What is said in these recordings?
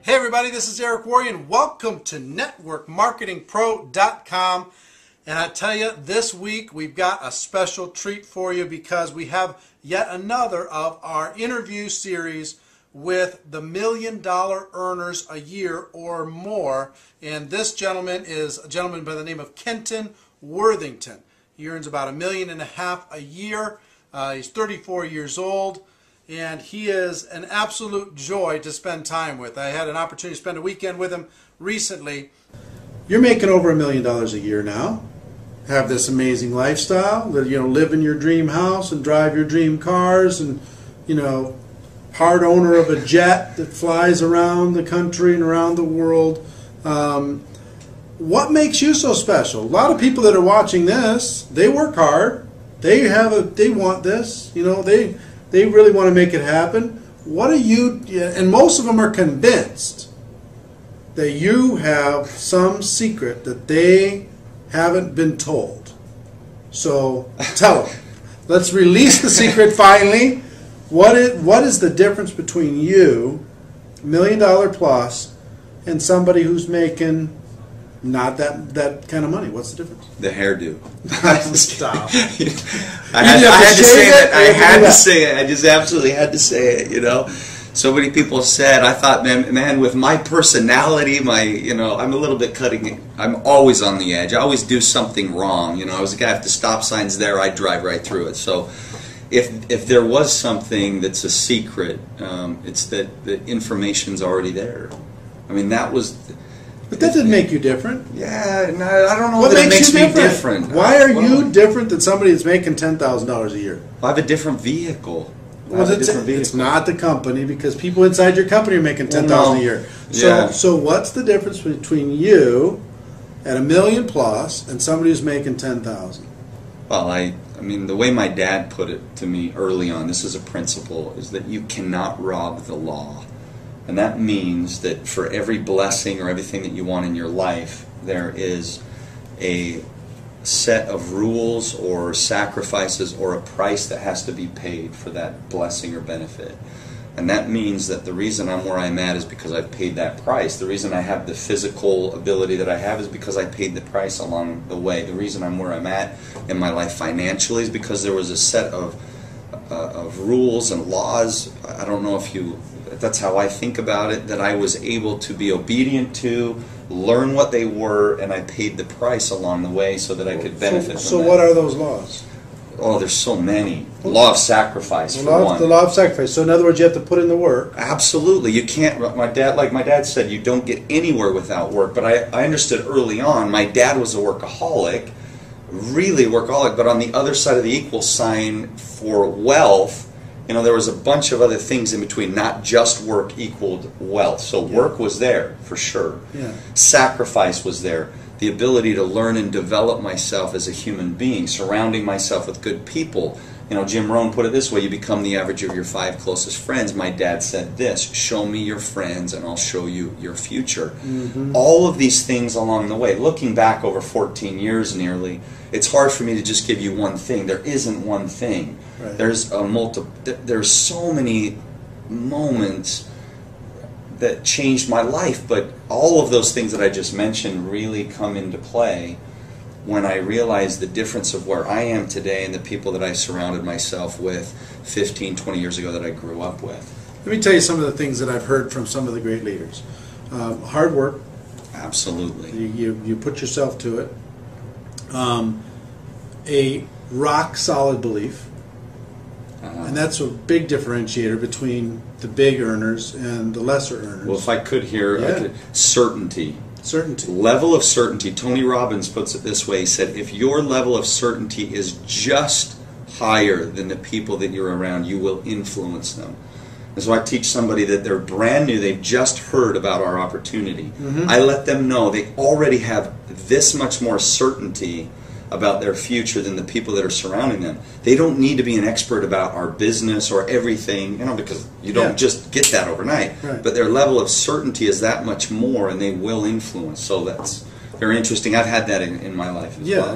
Hey everybody, this is Eric Worre and welcome to networkmarketingpro.com. And I tell you, this week we've got a special treat for you because we have yet another of our interview series with the $1 million earners a year or more. And this gentleman is a gentleman by the name of Kenton Worthinton. He earns about $1.5 million a year. He's 34 years old. And he is an absolute joy to spend time with. I had an opportunity to spend a weekend with him recently. You're making over $1 million a year now. Have this amazing lifestyle. Live in your dream house and drive your dream cars, and part owner of a jet that flies around the country and around the world. What makes you so special? A lot of people that are watching this, they work hard. They want this. They really want to make it happen. What are you, and most of them are convinced that you have some secret that they haven't been told. So tell them. Let's release the secret finally. What is the difference between you, $1 million plus, and somebody who's making not that kind of money? What's the difference? The hairdo. Stop. I had to say that. I had to say it. I just absolutely had to say it. So many people said. I thought, man, with my personality, I'm a little bit cutting. I'm always on the edge. I always do something wrong. I was a guy. If the stop sign's there, I drive right through it. So, if there was something that's a secret, it's that the information's already there. I mean, that was. But that didn't make you different. Yeah, no, I don't know that it makes me different. Why are you different than somebody that's making $10,000 a year? I have a different vehicle. It's not the company, because people inside your company are making $10,000 a year. So what's the difference between you at $1 million plus and somebody who's making $10,000? Well, I mean, the way my dad put it to me early on, this is a principle, is that you cannot rob the law. And that means that for every blessing or everything that you want in your life, there is a set of rules or sacrifices or a price that has to be paid for that blessing or benefit. And that means that the reason I'm where I'm at is because I've paid that price. The reason I have the physical ability that I have is because I paid the price along the way. The reason I'm where I'm at in my life financially is because there was a set of rules and laws. I don't know if that's how I think about it, that I was able to be obedient to, learn what they were, and I paid the price along the way so that I could benefit from So that. what are those laws? Oh, there's so many. The law of sacrifice, for one. The law of sacrifice. So in other words, you have to put in the work. Absolutely. You can't, like my dad said, you don't get anywhere without work. But I understood early on, my dad was a workaholic, really workaholic, but on the other side of the equal sign for wealth, there was a bunch of other things in between. Not just work equaled wealth. So work was there, for sure. Yeah. Sacrifice was there. The ability to learn and develop myself as a human being, surrounding myself with good people. Jim Rohn put it this way: you become the average of your 5 closest friends. My dad said this: show me your friends and I'll show you your future. Mm-hmm. All of these things along the way. Looking back over 14 years nearly, it's hard for me to just give you one thing. There isn't one thing. Right. There's so many moments that changed my life, but all of those things that I just mentioned really come into play when I realized the difference of where I am today and the people that I surrounded myself with 15, 20 years ago that I grew up with. Let me tell you some of the things that I've heard from some of the great leaders. Hard work. Absolutely. You put yourself to it. A rock-solid belief. And that's a big differentiator between the big earners and the lesser earners. Well, if I could hear certainty. Certainty. Level of certainty. Tony Robbins puts it this way. He said, if your level of certainty is just higher than the people that you're around, you will influence them. And so I teach somebody that they're brand new, they've just heard about our opportunity. Mm-hmm. I let them know they already have this much more certainty about their future than the people that are surrounding them. They don't need to be an expert about our business or everything, because you don't just get that overnight. Right. But their level of certainty is that much more, and they will influence. So that's very interesting. I've had that in my life as well.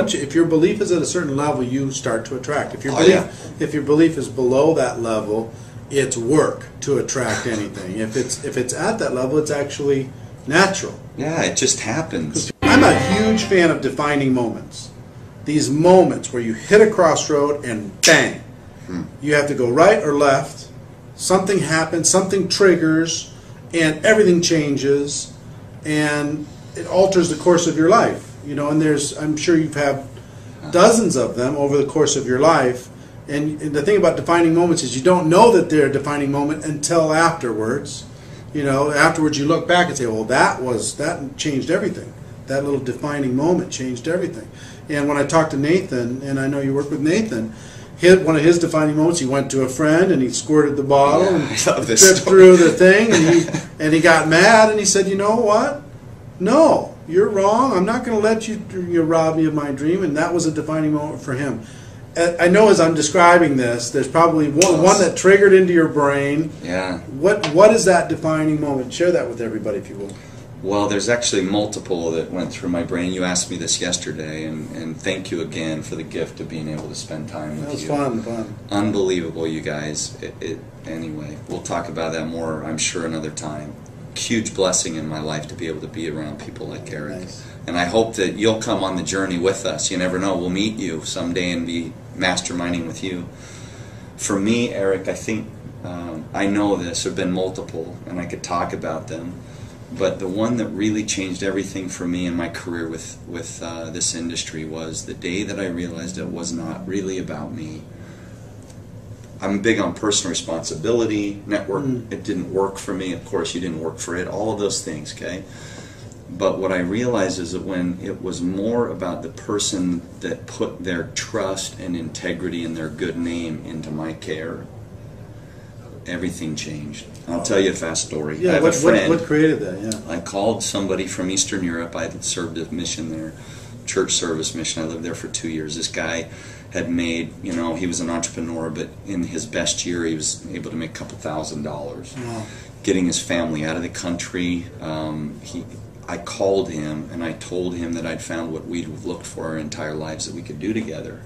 If your belief is at a certain level, you start to attract. If your belief is below that level, it's work to attract anything. If it's at that level, it's actually natural. Yeah, it just happens. I'm a huge fan of defining moments. These moments where you hit a crossroad and bang, you have to go right or left. Something happens, something triggers, and everything changes, and it alters the course of your life. You know, and I'm sure you've had dozens of them over the course of your life. And the thing about defining moments is you don't know that they're a defining moment until afterwards. You know, afterwards you look back and say, well, that changed everything. That little defining moment changed everything. And when I talked to Nathan, and I know you work with Nathan, one of his defining moments, he went to a friend and he squirted the bottle and tripped through the thing, and he got mad, and he said, you know what? No, you're wrong. I'm not going to let you rob me of my dream. And that was a defining moment for him. I know as I'm describing this, there's probably one that triggered into your brain. Yeah. What is that defining moment? Share that with everybody, if you will. Well, there's actually multiple that went through my brain. You asked me this yesterday, and thank you again for the gift of being able to spend time with you. That was fun. Unbelievable, you guys. Anyway, we'll talk about that more, I'm sure, another time. Huge blessing in my life to be able to be around people like Eric. Nice. And I hope that you'll come on the journey with us. You never know. We'll meet you someday and be masterminding with you. For me, Eric, I think, I know this, there have been multiple, and I could talk about them. But the one that really changed everything for me in my career with this industry was the day that I realized it was not really about me. I'm big on personal responsibility, network. It didn't work for me. Of course, you didn't work for it. All of those things, okay? But what I realized is that when it was more about the person that put their trust and integrity and their good name into my care, everything changed. I'll tell you a fast story. Yeah, I have a friend. What created that? Yeah. I called somebody from Eastern Europe. I had served a mission there, church service mission. I lived there for 2 years. This guy had made, you know, he was an entrepreneur, but in his best year he was able to make a couple $1,000. Wow. Getting his family out of the country. I called him and I told him that I'd found what we'd looked for our entire lives that we could do together.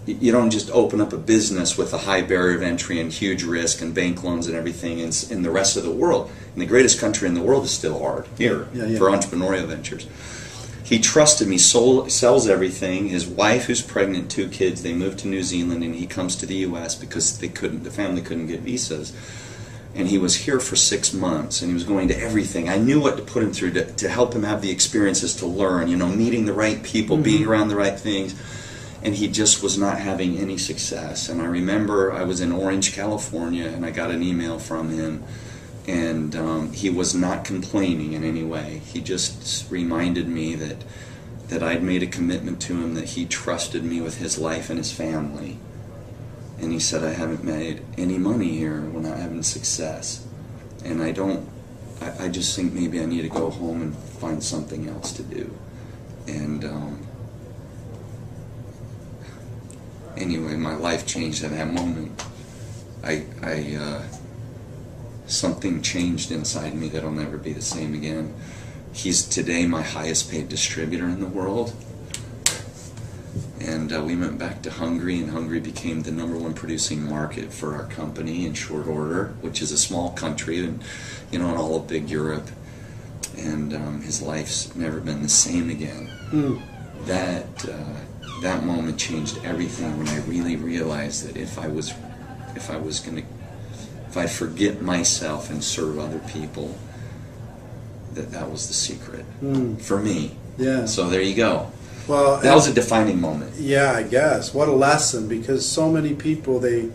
You don't just open up a business with a high barrier of entry and huge risk and bank loans and everything in the rest of the world. And the greatest country in the world is still hard here for entrepreneurial ventures. He trusted me, sells everything. His wife, who's pregnant, 2 kids, they moved to New Zealand, and he comes to the U.S. because the family couldn't get visas. And he was here for 6 months, and he was going to everything. I knew what to put him through to help him have the experiences to learn, you know, meeting the right people, being around the right things. And he just was not having any success. And I remember I was in Orange, California, and I got an email from him, and he was not complaining in any way. He just reminded me that I'd made a commitment to him, that he trusted me with his life and his family. And he said, I haven't made any money here. We're not having success. And I just think maybe I need to go home and find something else to do. And anyway, my life changed at that moment. Something changed inside me that'll never be the same again. He's today my highest paid distributor in the world. And we went back to Hungary, and Hungary became the #1 producing market for our company in short order, which is a small country, and you know, in all of big Europe. And his life's never been the same again. That moment changed everything when I really realized that if I'd forget myself and serve other people, that was the secret for me. Yeah. So there you go. Well, that was a defining moment. Yeah, I guess. What a lesson, because so many people, they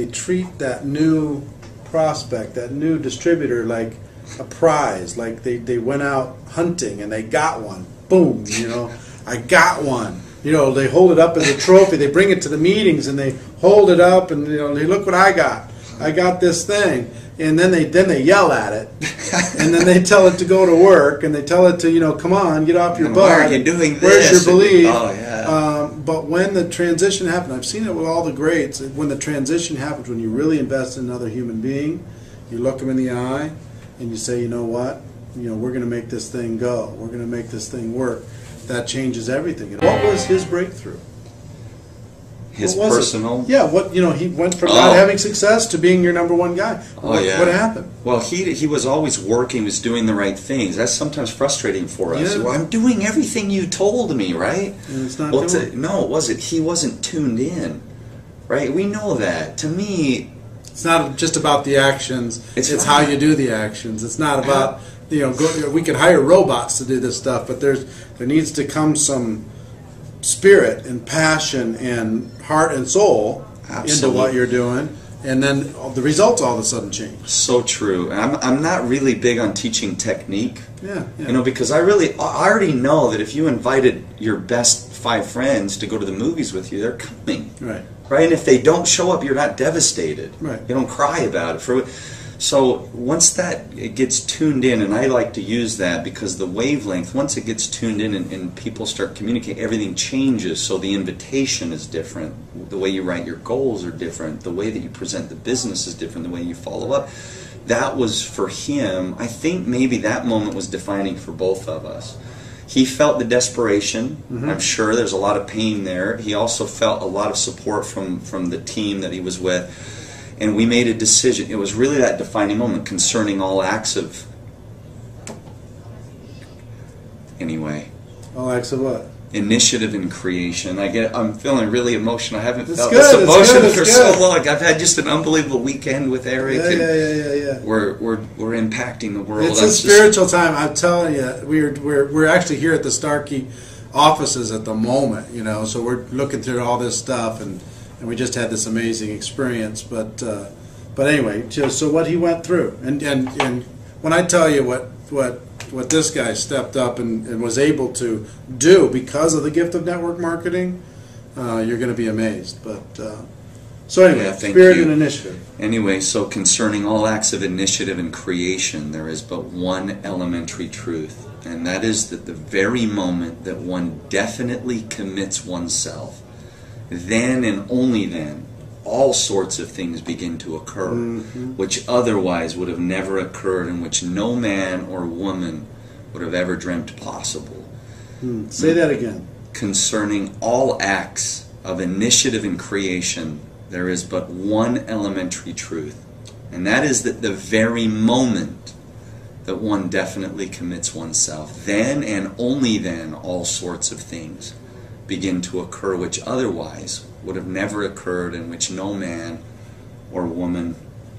treat that new prospect, that new distributor, like a prize. Like they went out hunting and they got one. Boom, you know, I got one. You know, they hold it up as a trophy. They bring it to the meetings and they hold it up and, you know, they look what I got. I got this thing. And then they yell at it, and then they tell it to go to work, and they tell it to, you know, come on, get off your butt. Why are you doing this? Where's your belief? Oh, yeah. But when the transition happens, I've seen it with all the greats, when the transition happens, when you really invest in another human being, you look them in the eye, and you say, you know what? You know, we're going to make this thing go. We're going to make this thing work. That changes everything. What was his breakthrough? his What was personal. it? Yeah, he went from not having success to being your number one guy. What happened? Well, he was always working, was doing the right things. That's sometimes frustrating for us. Yeah. Well, I'm doing everything you told me, right? And it's not no, it wasn't. He wasn't tuned in, right? We know that. To me, it's not just about the actions. It's how you do the actions. It's not about we could hire robots to do this stuff, but there needs to come some spirit and passion and heart and soul into what you're doing, and then the results all of a sudden change. So true. I'm not really big on teaching technique. Yeah. Because I already know that if you invited your best 5 friends to go to the movies with you, they're coming. Right. And if they don't show up, you're not devastated. Right. You don't cry about it. So once it gets tuned in, and I like to use that because the wavelength, once it gets tuned in and people start communicating, everything changes. So the invitation is different. The way you write your goals are different. The way that you present the business is different. The way you follow up. That was for him. I think maybe that moment was defining for both of us. He felt the desperation. I'm sure there's a lot of pain there. He also felt a lot of support from the team that he was with. And we made a decision. It was really that defining moment concerning all acts of... Anyway. All acts of what? Initiative and creation. I'm feeling really emotional. I haven't felt good, this emotion it's for good. so long. I've had just an unbelievable weekend with Eric. Yeah. We're impacting the world. It's a spiritual time. I'm telling you, we're actually here at the Starkey offices at the moment. So we're looking through all this stuff, and we just had this amazing experience. But anyway, so what he went through, and when I tell you what this guy stepped up and was able to do because of the gift of network marketing, you're going to be amazed. But so anyway, spirit and initiative. Anyway, so concerning all acts of initiative and creation, there is but one elementary truth, and that is that the very moment that one definitely commits oneself, then and only then, all sorts of things begin to occur, which otherwise would have never occurred, and which no man or woman would have ever dreamt possible. Say that again. Concerning all acts of initiative and creation, there is but one elementary truth, and that is that the very moment that one definitely commits oneself, then and only then, all sorts of things begin to occur which otherwise would have never occurred, and which no man or woman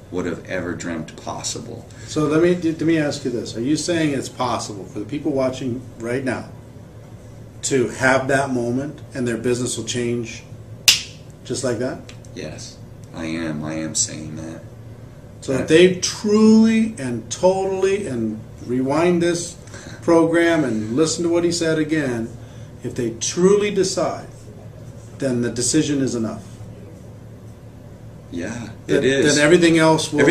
would have ever dreamt possible. So let me ask you this. Are you saying it's possible for the people watching right now to have that moment and their business will change just like that? Yes, I am saying that. So if they truly and totally, and rewind this program and listen to what he said again, if they truly decide, then the decision is enough. Yeah, it is. Then everything else will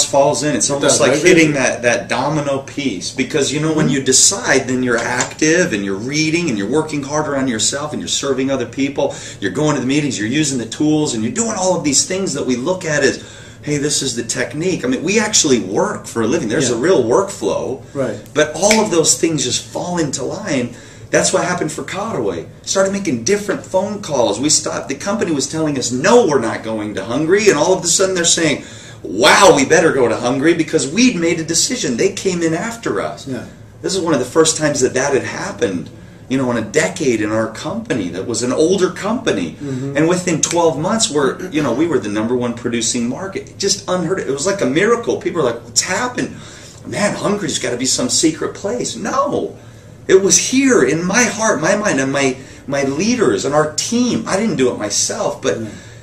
falls in. It's almost like hitting that domino piece. Because, when you decide, then you're active, and you're reading, and you're working harder on yourself, and you're serving other people. You're going to the meetings, you're using the tools, and you're doing all of these things that we look at as, hey, this is the technique. I mean, we actually work for a living. There's a real workflow. Right. But all of those things just fall into line. That's what happened for Caraway. Started making different phone calls. We stopped. The company was telling us, no, we're not going to Hungary. And all of a sudden they're saying, wow, we better go to Hungary, because we'd made a decision. They came in after us. Yeah. This is one of the first times that had happened, in a decade in our company. That was an older company. And within 12 months, we were the #1 producing market. Just unheard of. It was like a miracle. People were like, what's happened? Man, Hungary's got to be some secret place. No. It was here in my heart, my mind, and my leaders and our team. I didn't do it myself, but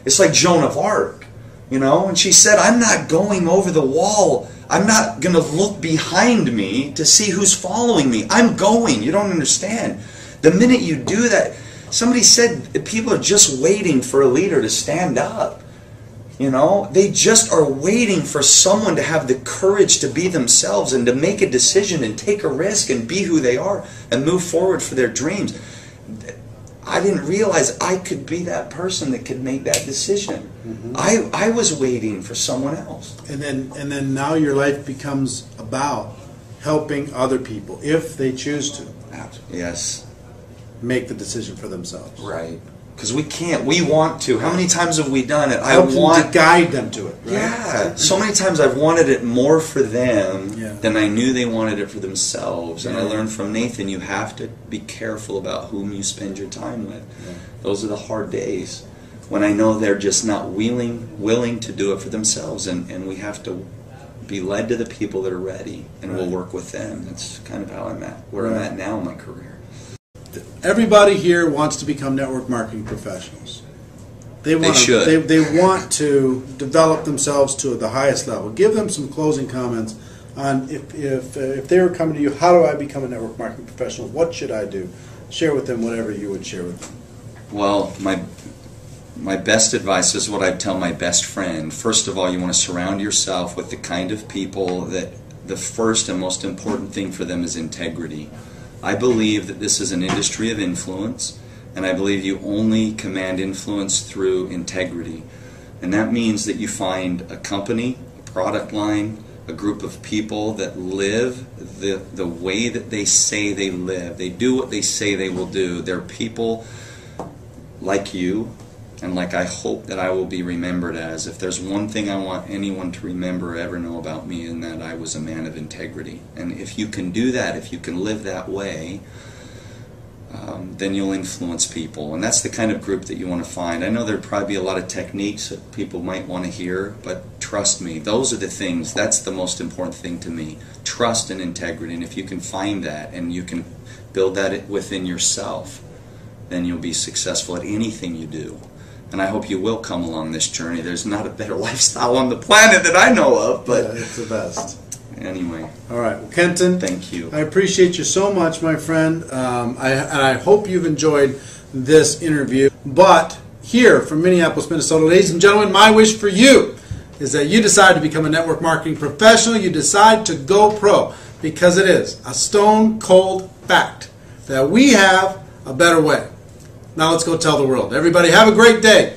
it's like Joan of Arc, and she said, I'm not going over the wall. I'm not going to look behind me to see who's following me. I'm going. You don't understand. The minute you do that, somebody said people are just waiting for a leader to stand up. They just are waiting for someone to have the courage to be themselves and to make a decision and take a risk and be who they are and move forward for their dreams. I didn't realize I could be that person that could make that decision. I was waiting for someone else. And then now your life becomes about helping other people, if they choose to. Yes. Make the decision for themselves. Right. Because we can't. We want to. How many times have we done it? Help them to guide them to it. Right? Yeah. So many times I've wanted it more for them Yeah. than I knew they wanted it for themselves. And I Yeah. learned from Nathan, you have to be careful about whom you spend your time with. Yeah. Those are the hard days when I know they're just not willing to do it for themselves. And we have to be led to the people that are ready, and Right. we'll work with them. That's kind of how I'm at, where I'm Right. at now in my career. Everybody here wants to become network marketing professionals. They want should. They want to develop themselves to the highest level. Give them some closing comments on if they were coming to you, how do I become a network marketing professional? What should I do? Share with them whatever you would share with them. Well, my best advice is what I'd tell my best friend. First of all, you want to surround yourself with the kind of people that the first and most important thing for them is integrity. I believe that this is an industry of influence, and I believe you only command influence through integrity. And that means that you find a company, a product line, a group of people that live the way that they say they live. They do what they say they will do. They're people like you, and like I hope that I will be remembered as. If there's one thing I want anyone to remember or ever know about me, in that I was a man of integrity. And if you can do that, if you can live that way, then you'll influence people. And that's the kind of group that you want to find. I know there'd probably be a lot of techniques that people might want to hear, but trust me, those are the things, that's the most important thing to me. Trust and integrity. And if you can find that and you can build that within yourself, then you'll be successful at anything you do. And I hope you will come along this journey. There's not a better lifestyle on the planet that I know of, but Yeah, it's the best. Anyway. All right. Well, Kenton, thank you. I appreciate you so much, my friend. I hope you've enjoyed this interview. But here from Minneapolis, Minnesota, ladies and gentlemen, my wish for you is that you decide to become a network marketing professional. You decide to go pro, because it is a stone cold fact that we have a better way. Now let's go tell the world. Everybody have a great day.